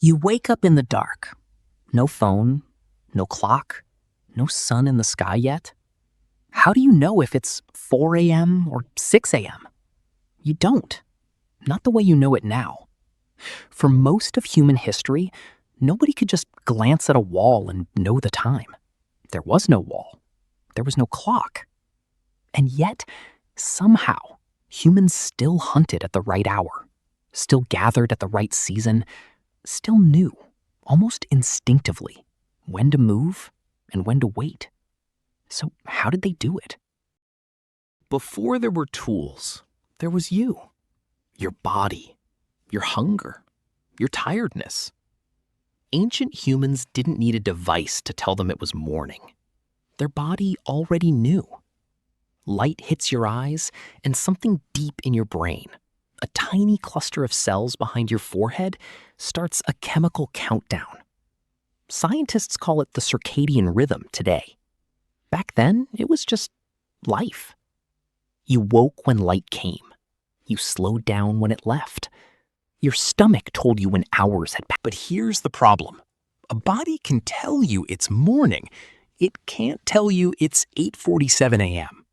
You wake up in the dark. No phone, no clock, no sun in the sky yet. How do you know if it's 4 a.m. or 6 a.m.? You don't. Not the way you know it now. For most of human history, nobody could just glance at a wall and know the time. There was no wall. There was no clock. And yet, somehow, humans still hunted at the right hour, still gathered at the right season, still knew, almost instinctively, when to move and when to wait. So how did they do it? Before there were tools, there was you. Your body, your hunger, your tiredness. Ancient humans didn't need a device to tell them it was morning. Their body already knew. Light hits your eyes, and something deep in your brain, a tiny cluster of cells behind your forehead, starts a chemical countdown. Scientists call it the circadian rhythm today. Back then, it was just life. You woke when light came. You slowed down when it left. Your stomach told you when hours had passed. But here's the problem. A body can tell you it's morning. It can't tell you it's 8:47 a.m.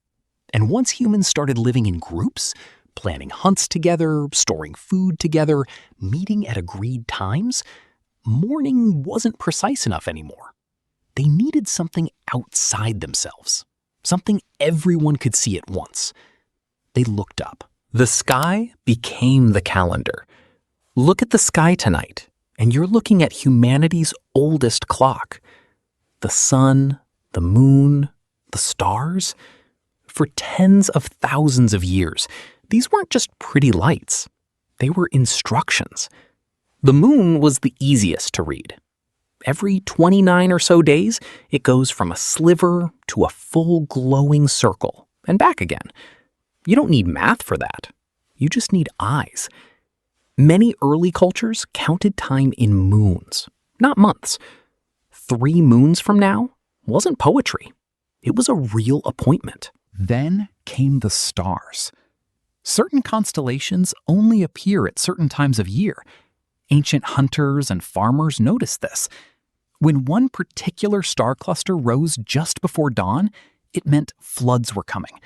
And once humans started living in groups, planning hunts together, storing food together, meeting at agreed times, morning wasn't precise enough anymore. They needed something outside themselves, something everyone could see at once. They looked up. The sky became the calendar. Look at the sky tonight, and you're looking at humanity's oldest clock. The sun, the moon, the stars. For tens of thousands of years, these weren't just pretty lights. They were instructions. The moon was the easiest to read. Every 29 or so days, it goes from a sliver to a full glowing circle and back again. You don't need math for that. You just need eyes. Many early cultures counted time in moons, not months. 3 moons from now wasn't poetry. It was a real appointment. Then came the stars. Certain constellations only appear at certain times of year. Ancient hunters and farmers noticed this. When one particular star cluster rose just before dawn, it meant floods were coming.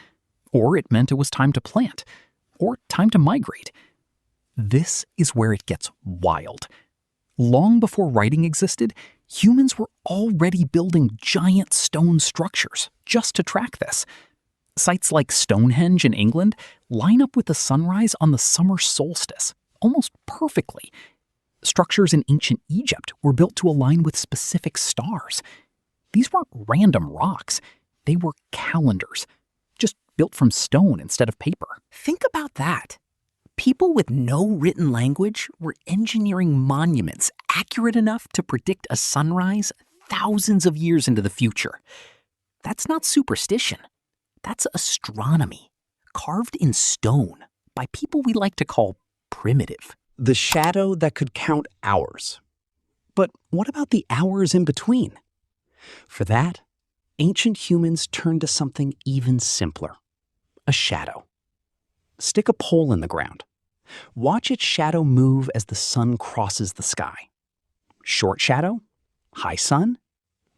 Or it meant it was time to plant. Or time to migrate. This is where it gets wild. Long before writing existed, humans were already building giant stone structures just to track this. Sites like Stonehenge in England line up with the sunrise on the summer solstice, almost perfectly. Structures in ancient Egypt were built to align with specific stars. These weren't random rocks. They were calendars, just built from stone instead of paper. Think about that. People with no written language were engineering monuments accurate enough to predict a sunrise thousands of years into the future. That's not superstition. That's astronomy, carved in stone by people we like to call primitive. The shadow that could count hours. But what about the hours in between? For that, ancient humans turned to something even simpler. A shadow. Stick a pole in the ground. Watch its shadow move as the sun crosses the sky. Short shadow, high sun,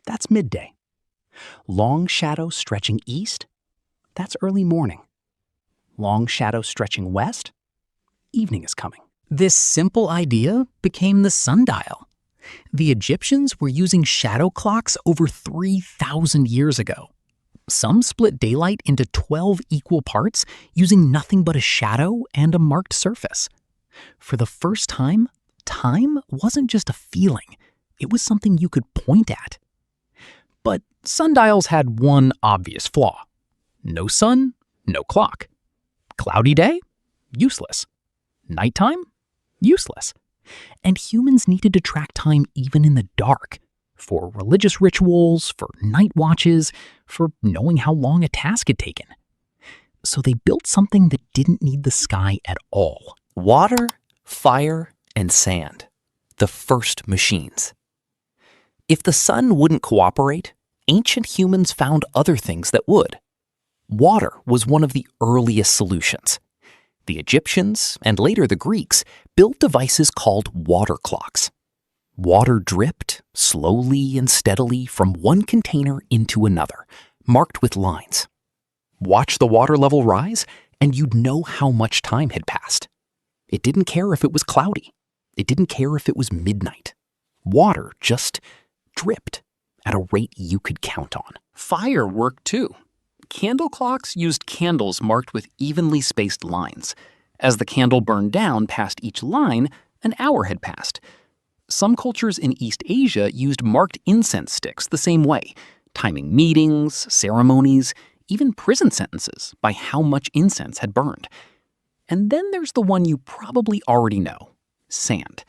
that's midday. Long shadow stretching east, that's early morning. Long shadow stretching west, evening is coming. This simple idea became the sundial. The Egyptians were using shadow clocks over 3,000 years ago. Some split daylight into 12 equal parts using nothing but a shadow and a marked surface. For the first time, time wasn't just a feeling. It was something you could point at. But sundials had one obvious flaw. No sun, no clock. Cloudy day? Useless. Nighttime? Useless. And humans needed to track time even in the dark. For religious rituals, for night watches, for knowing how long a task had taken. So they built something that didn't need the sky at all. Water, fire, and sand. The first machines. If the sun wouldn't cooperate, ancient humans found other things that would. Water was one of the earliest solutions. The Egyptians, and later the Greeks, built devices called water clocks. Water dripped, slowly and steadily, from one container into another, marked with lines. Watch the water level rise, and you'd know how much time had passed. It didn't care if it was cloudy. It didn't care if it was midnight. Water just dripped at a rate you could count on. Fire worked too. Candle clocks used candles marked with evenly spaced lines. As the candle burned down past each line, an hour had passed. Some cultures in East Asia used marked incense sticks the same way, timing meetings, ceremonies, even prison sentences by how much incense had burned. And then there's the one you probably already know: sand.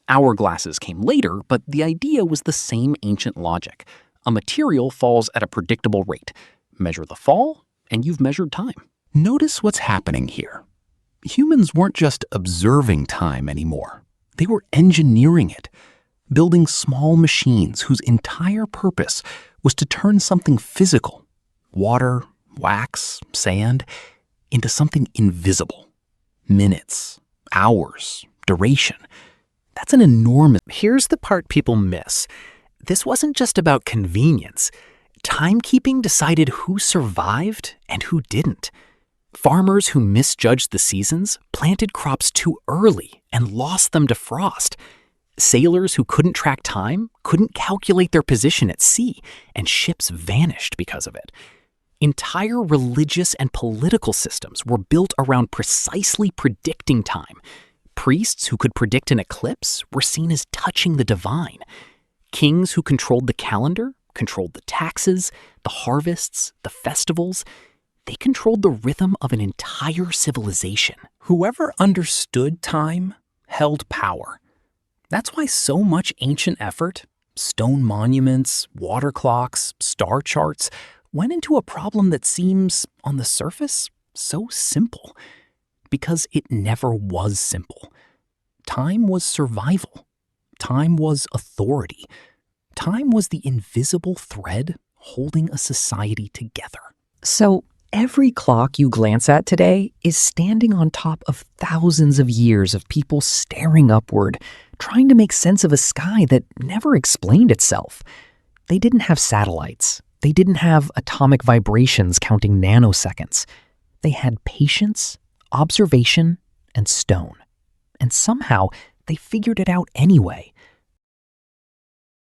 Hourglasses came later, but the idea was the same ancient logic. A material falls at a predictable rate. Measure the fall, and you've measured time. Notice what's happening here. Humans weren't just observing time anymore. They were engineering it, building small machines whose entire purpose was to turn something physical, water, wax, sand, into something invisible. Minutes, hours, duration. That's an enormous... Here's the part people miss. This wasn't just about convenience. Timekeeping decided who survived and who didn't. Farmers who misjudged the seasons planted crops too early and lost them to frost. Sailors who couldn't track time couldn't calculate their position at sea, and ships vanished because of it. Entire religious and political systems were built around precisely predicting time. Priests who could predict an eclipse were seen as touching the divine. Kings who controlled the calendar controlled the taxes, the harvests, the festivals. They controlled the rhythm of an entire civilization. Whoever understood time held power. That's why so much ancient effort, stone monuments, water clocks, star charts, went into a problem that seems, on the surface, so simple. Because it never was simple. Time was survival. Time was authority. Time was the invisible thread holding a society together. So every clock you glance at today is standing on top of thousands of years of people staring upward, trying to make sense of a sky that never explained itself. They didn't have satellites. They didn't have atomic vibrations counting nanoseconds. They had patience, observation, and stone. And somehow, they figured it out anyway.